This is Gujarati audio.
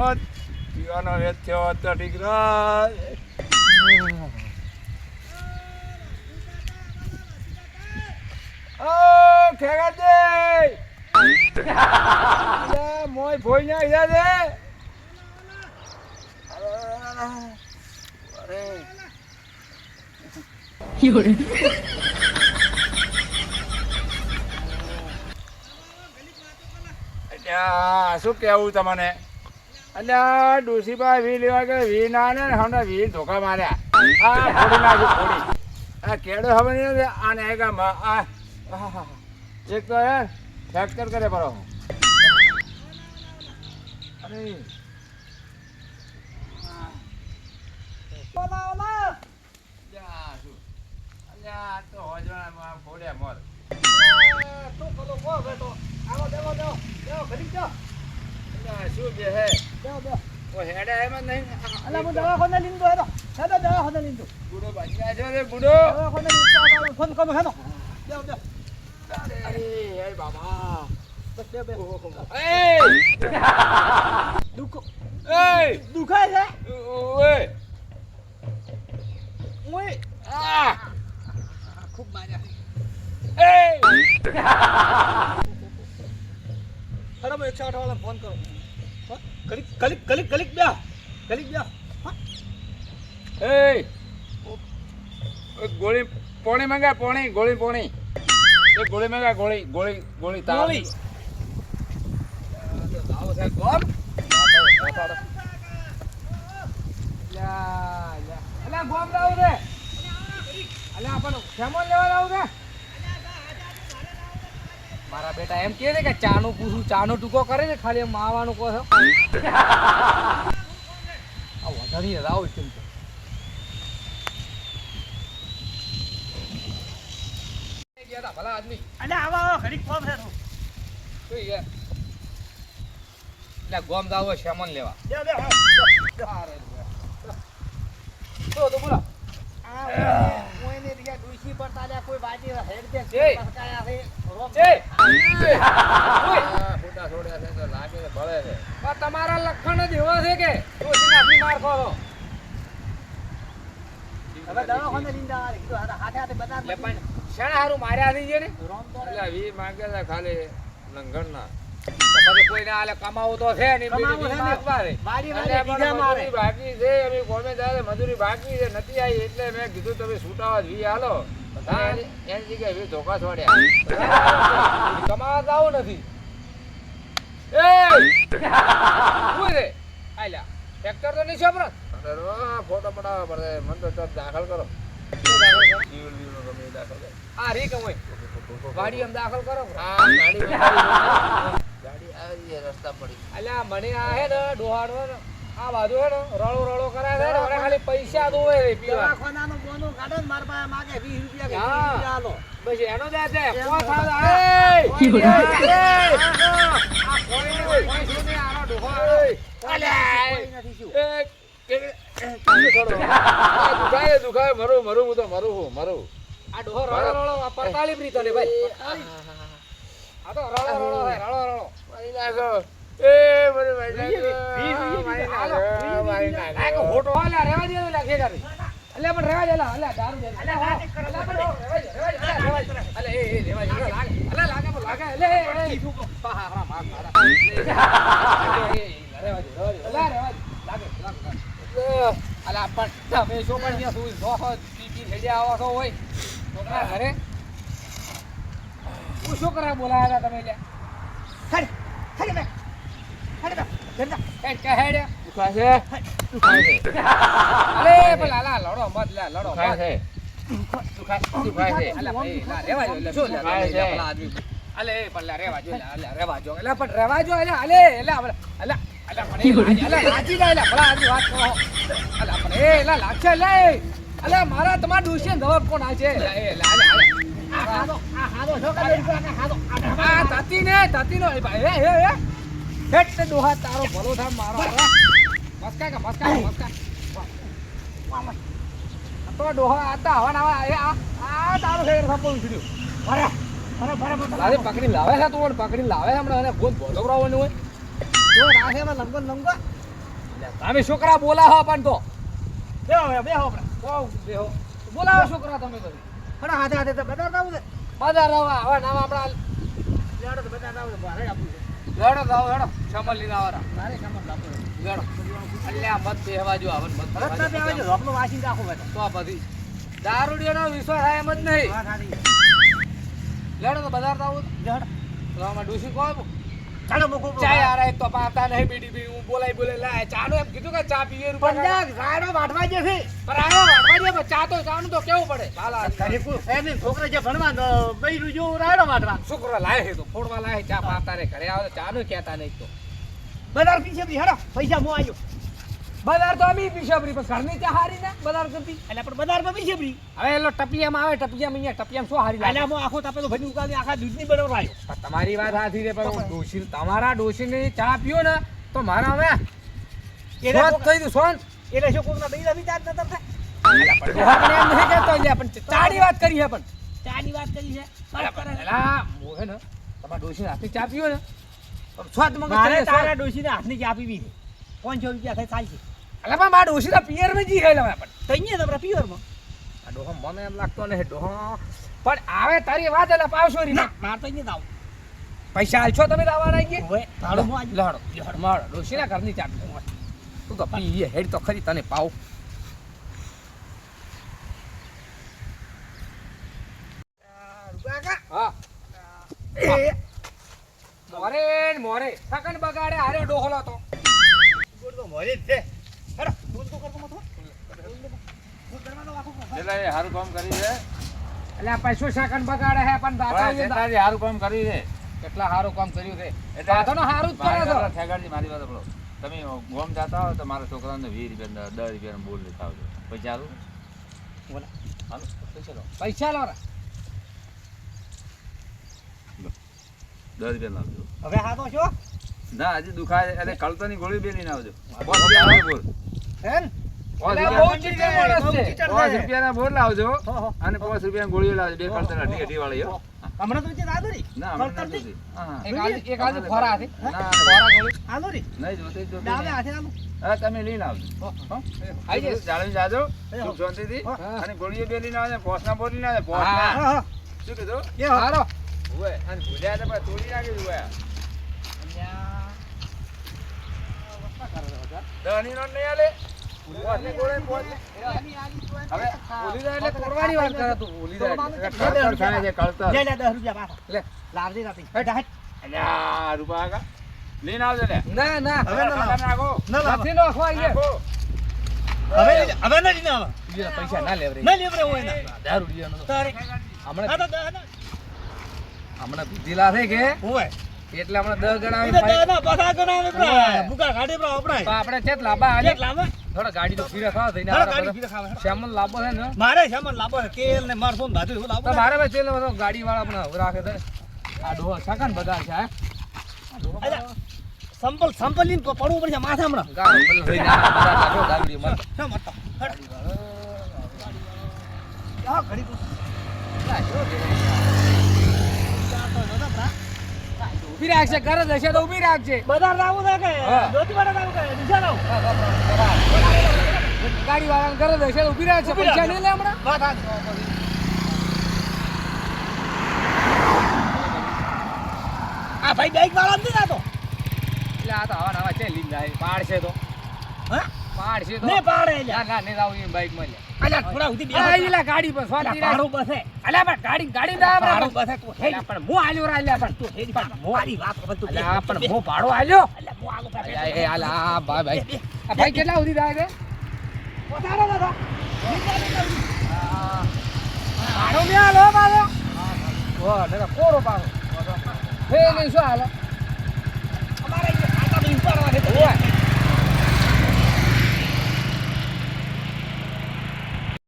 હોત પીવાનો વેચ થયો હોત તો ઠીક રહે. ઓ ખેગાજી મોય ભોઈ ના ઈજા દે. અરે શું કેવું તમને? અલ્યા ડોસીબા વી લેવા કે વી ના ને હમણાં વી ધોકા માર્યા. આ ફોડી નાખી ફોડી. આ કેડો હવે નહીં આને ગામમાં આ એક તો યાર ફ્રેક્ચર કરે પરો. અરે અલ્યા તો હોજવાના ફોડ્યા મોર. શું કરો કો બેટો? આવો દેવો દેવો દેવો ઘડી જો. શું બે હે ઓ હેડા એમ નહીં. અલા હું દવાખાને લીંદો હેડો હેડો દવાખાને લીંદો. ગુડો બાજી ગયા છે રે ગુડો. દવાખાને લીંદો ફોન કરો હેડો. દેવો દેવો. અરે એ બાબા બસ બે બે. એ દુખો એ દુખાય છે ઓએ ઓય આ ખૂબ માર્યા. એ હેડો મેં 108 વાળા ફોન કરો. કલિક કલિક કલિક કલિક બે કલિક બે. એ ગોળી પોણી મંગા પોણી ગોળી પોણી. એક ગોળી મંગા ગોળી ગોળી ગોળી તાવ. ગોળી. તાવ છે કોમ. અલ્યા ગોમ લાવું રે. અલ્યા આપણ ખેમોન લેવા લાવું રે. મારા બેટા એમ કહે છે કે ચાનો પૂછું ચાનો ટૂંકો કરે છે ખાલી માવાનું કહો છો. આ વધારી રાવ છે ગયા તા ભલા આદમી. અને આવા ઘડી કોમ છે તું શું યાર એટલે ગોમ દાવો ખેમોન લેવા. દે દે તો બોલો કોઈને દિયા દુસી પર તાલે કોઈ બાજી હેડ દે એ પસકાયા છે એ ફોટા છોડ્યા છે તો લાગે છે ભળે છે. આ તમારા લખણ જ એવા છે કે દોશીને આપી માર ખોરો. હવે દવાખાને લીંદા આવે કીધું હાથે હાથે બતાર એટલે પણ શાણા હારું માર્યા થઈ છે ને. રોમ તો એટલે વી માંગે છે ખાલી લંઘન ના. પછી કોઈ ના આલે કમાવું તો છે ને કમાવું છે ને. મારી વારે બીજા મારે. મજૂરી બાકી છે અમે કોમે જાય મજૂરી બાકી છે નથી આવી એટલે મેં કીધું તમે છૂટાવા જ વી હાલો. એની જગ્યાએ વી ધોકા છોડ્યા. કમાવા જાવ નથી. એ શું છે આલ્યા ટ્રેક્ટર તો નહીં છોપરો. ફોટો પડાવવા પડે મને તો તરત દાખલ કરો. આ રી કમોય ગાડી એમ દાખલ કરો. ગાડી આવી છે રસ્તા પડી. અલ્યા મને આ હે ને ડોહાડો ને આ બાજુ હે ને રળો રળો કરાય છે ને મને ખાલી પૈસા દોવે રે પીવા. દવાખાનાનો બોનો કાઢો ને માર પાસે માગે 20 રૂપિયા કે 20 રૂપિયા આલો. બસ એનો જ છે કોણ થાવ આ કોઈ સુધી આનો ડોહો અલ્યા કોઈ નથી શું દુખાય મરું હું તો મરું. આ ડોહો રળો રળો આ 45 રીતો ને ભાઈ. આ તો રળો રળો હે રળો રળો મારી નાખો. એ મને મારી નાખો. ફોટો હાલ્યા રેવા દે લાગે ગાડી. અલ્યા પણ રેવા દે અલ્યા દારૂ દે અલ્યા એ રેવા દે અલ્યા લાગે અલે પાહા માર મારા રેવા દે અલ્યા લાગે અલ્યા પણ તમે શું પણ ત્યાં સુઈ સો પીપી થઈ આવો છો હોય છોકરા ઘરે હું શું કરવા બોલાયા હતા તમે લે હડ હડ બે હડ બે જમતા હેડ કે હેડ દુખાય છે. અલે ભલા લા લડો મત લે લડો દુખાય છે. દુખાય છે અલે ભાઈ લા રેવા જો લે શું લે દુખાય છે. ભલા આદમી અલે પણ લા રેવા જો લે અલે રેવા જો અલે પણ રેવા જો અલે અલે અલે અલે અલે પણ અલે લાચી જાય લે ભલા આદમી વાત કરો અલે પણ એ લા લાગશે લે અલે મારા તમાર દોશી જવાબ કોણ આ છે એ લા અલે આ હાદો છો કે હાદો આ તાતી નો ભાઈ હે હેટ દોહા તારો ભલો થા મારો મસ્કા તો ડોહા આતા હવાના આ તારો ફેર સપોલ છોડ્યો અરે પકડી લાવે છે તું પકડી લાવે છે હમણાં અને ફોન ભોગવરાવવાનું હોય તો રાખે એમાં લંગો તમે છોકરા બોલાવો પણ તો બેહો હવે, બેહો આપણે. બહુ બેહો બોલાવો છોકરા તમે તો હણા હાથે હાથે તો બધા આવું છે. બધા રવા હવે નામ આપણા લેડો તો બધા આવું છે. ભારે આપવું છે. લડો જાઓ લડો શમલ લીધા વાળા ભારે સામાન લાવવો છે. લડો અલ્યા મત બેહવા જો હવે મત ભરત ના બેહવા જો, રોપનું વાસી રાખો બેટા. તો બધી દારૂડિયાનો વિશ્વાસ થાય એમ જ નહીં વાત સાચી છે. લડો તો બજાર તો આવું લેડો. તો આમાં ડૂસી કોણ ચાલો મૂકો. ચા યાર એક તો પાતા નહીં બીડી બી હું બોલાય લાય ચા નો એમ કીધું કે ચા પીએ રૂપિયા પંજાબ રાયડો વાટવા જે છે. પર આયો વાટવા દે ચા તો ચાનું તો કેવું પડે હાલા ખરેખર એની છોકરા જે ભણવા બૈરું જેવું રાયડો વાટવા. છોકરો લાય છે તો ફોડવા લાય ચા પાતા રે ઘરે આવે તો ચા નો કહેતા નહીં તો બજાર પીછે બી હેડો, પૈસા હું આવ્યો. બજાર તો અમી પીછબરી પણ ઘરની ચા હારી ને બજાર કરતી એટલે પણ બજારમાં પીછે બી. હવે એલો ટપિયામાં આવે ટપિયામાં અહીંયા ટપિયામાં શું હારી લાગે એટલે હું આખો તાપેલો ભરી ઉકાળી આખા દૂધની બનાવરાયો. પણ તમારી વાત સાચી છે પણ હું ડોશી તમારા ડોશીની ચા પીઓ ને તો મારા હવે એને શોધ કોક- થઈ ગયું શોધ એટલે શું કોકના બૈરા બી ચાર નતર થાય. આપણે એમ નહીં કહેતો લ્યા પણ ચાની વાત કરી છે પણ ચાની વાત કરી છે. બસ કરે. એલા મોહે ને તમારા ડોશીની હાથની ચા પીઓ ને તો સ્વાદ મગજ મારે થઈ જાય, તારા સ્વાદ. ડોશીને હાથની ચા પીવી છે. 500 રૂપિયા થાય ચાલશે. અલા પણ મારા ડોશીના પિયરમાં જી ખાઈ લેવા પણ તો અહીંયા તમારા પ્યોરમાં. આ ડોહો મને એમ લાગતો નહીં ડોહો પણ આવે તારી વાત એટલે પાવશો રી ના, મારે તો અહીંયા જ આવું. પૈસા આલશો તમે દાવાના આઈએ હવે ભાડું હું આજ- લહડો મારો ડોશીના ઘરની ચા પીવો તું તો પીએ હેડ તો ખરી તને પાવ હા મોરે સકન બગાડે હારે ડોહલો તો ગોળ તો મોરે જ છે. હેડો, બોલ તો કરતો મતો. બોલ કરવાનો આખો કોણ? એટલે એ સારું કામ કર્યું છે એટલે આ પૈસો સકન બગાડે હે પણ દાતા પણ જેઠાજી સારું કામ કર્યું છે કેટલા સારું કામ કર્યું છે એટલે દાતાનો સારું જ કરે મારી છે વાત ઠેકાણજી, મારી વાત સાંભળો. તમે ગોમ જતા હો તો મારા છોકરાને 20 રૂપિયા 10 રૂપિયા બોલ લેતા આવજો પૈસા હાલું બોલા. હાલો પૈસા લો પૈસા લો રે 10 રૂપિયા લાવજો. હવે હા તો છો? ના હજી દુખાય એટલે કળતાની ગોળી બે લઈને આવજો 5 રૂપિયા બોલ હેન? 5 એટલે બહુ રૂપિયા ચીટર માણસ છે. 5 રૂપિયાના બોલ લાવજો હો, હો. અને 5 રૂપિયાની ગોળીઓ લાવજો બે કળતર અઢી વાળી હો. હમણાં તો જે આલો રી. ના હમણાં કળતરથી? નથી. હા એક આજુ ખોરા હતી ના, ખોરા ગોળી આલો રી. નહીં જોતી જ જોતી ડાવે નહીં. હાથે આલો. હા તમે લઈને આવજો હો? આઈ જઈશ. જાળવી જાજો એ હો. સુખ શાંતિથી હા. અને ગોળીઓ બે લઈને આવજો પોસના બોલ લઈને આવજો હા. પોસના હા, હા. શું કીધું એ હો. સારો ઉવે અને ભૂલ્યા તો પાછા તોડી નાખી ઉવે દહની નોટ નહીં આલે પોસની ગોળે પોસની હવે ભૂલી જાય એટલે તોડવાની વાત કરે તું ભૂલી જાય એટલે. કળતર થાય છે કળતર લે, લે, 10 રૂપિયા પાછા. લે લાવજે રાતે. હેડ, હેડ. અલ્યા રૂપા કાકા લઈને આવજો લે ના ના હવે ના લાવ. નાખો ના લાવ. નથી નો ખવાય નાખો હવે નથી ના આવે. બીજા પૈસા ના લેવરે નહીં લેવરે હોય ના. દારૂડિયાનો તો. તારે. હમણાં હા તો દહ ના. હમણાં પીધેલા છે કે હોય. એટલે હમણાં 10 ગણા એ તો આવે દહ ના પાછા ગણાવે હોય. પ્રા. ભૂકા કાઢે પ્રા તો અપડાય. આપણે ચેત લાંબા આલે એક લાવે. થોડા ગાડી તો ફીરે ખાવા થઈને ચાલો આવરા ગાડી બધા. પીરે ખાવા. શ્યામલ લાંબો છે ને મારે સામાન લાવો છે. તેલ ને મરચું ને બધું એવું લાવો તો છે. મારે ભાઈ તેલ બધો ગાડી વાળા પણ હવે રાખે છે આ ડોહો સકન બગાડ છે હે અલ્યા, સંપલ લઈને પડવું પડશે માથે હમણાં. ગાડી પેલું થઈને આ બધા કાઢો દારૂડિયો મત. શા મરતો? હેડ. હા, ઘડી તું. ઊભી રાખશે ઘરે જશે તો ઊભી રાખજે બજાર લાવું છે કે હા. ધોતીવાળા લાવું કે નીચે લાવું? ગાડી વાળાને ઘરે જશે તો ઊભી રાખશે ઊભી પૈસા રાખજો. નહીં લે હમણાં વાત સાચી. આ ભાઈ બાઈક વાળા નથી જાતો. એટલે આ તો હવા નવા છે લીન જાય પાડશે તો હા? પાડશે તો ને પાડે ના લ્યા. ના નહીં આવું બાઈક માં લે અલ્યા, થોડા સુધી બે આ ઈલા ગાડી પર સ્વાતી રાખ ભાડું બસે. અલ્યા પણ ગાડી ના ભાડું આપણે બસે તું હેડ. પણ હું આલ્યો રાલ્યા પણ તું હેડ પણ મારી વાત હવે તું અલ્યા પણ હું ભાડો આલ્યો અલ્યા, હું આલું પાસે. અલ્યા એ આલા ભાઈ આ ભાઈ કેટલા સુધી થાય છે વધારે દાદા. ભાડો મે આલો મારો ઓ ને કોરો પાડો હે નહીં શું હાલે અમારે અહીંયા ખાતા તો ઉપાડવા છે. ઓય